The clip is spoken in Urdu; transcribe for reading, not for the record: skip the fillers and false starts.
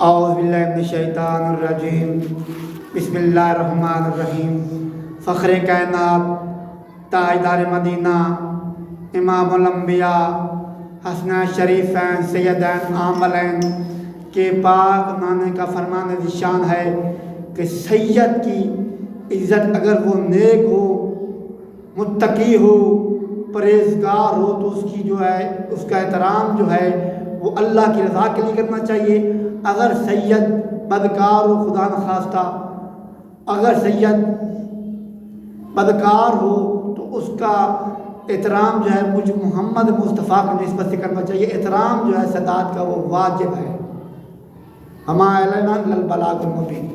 اعوذ باللہ من الشیطان الرجیم، بسم اللہ الرحمن الرحیم۔ فخر کائنات، تاجدار مدینہ، امام الانبیاء، حسنین شریفین، سیدین عاملین کے پاک نانے کا فرمان نشان ہے کہ سید کی عزت اگر وہ نیک ہو، متقی ہو، پرہیزگار ہو تو اس کی جو ہے اس کا احترام جو ہے وہ اللہ کی رضا کے لیے کرنا چاہیے۔ اگر سید بدکار ہو، خدا نخواستہ اگر سید بدکار ہو تو اس کا احترام جو ہے مجھ محمد مصطفیٰ کی نسبت سے کرنا چاہیے۔ احترام جو ہے سادات کا وہ واجب ہے۔ ہمارا اعلان البلاغ المبین۔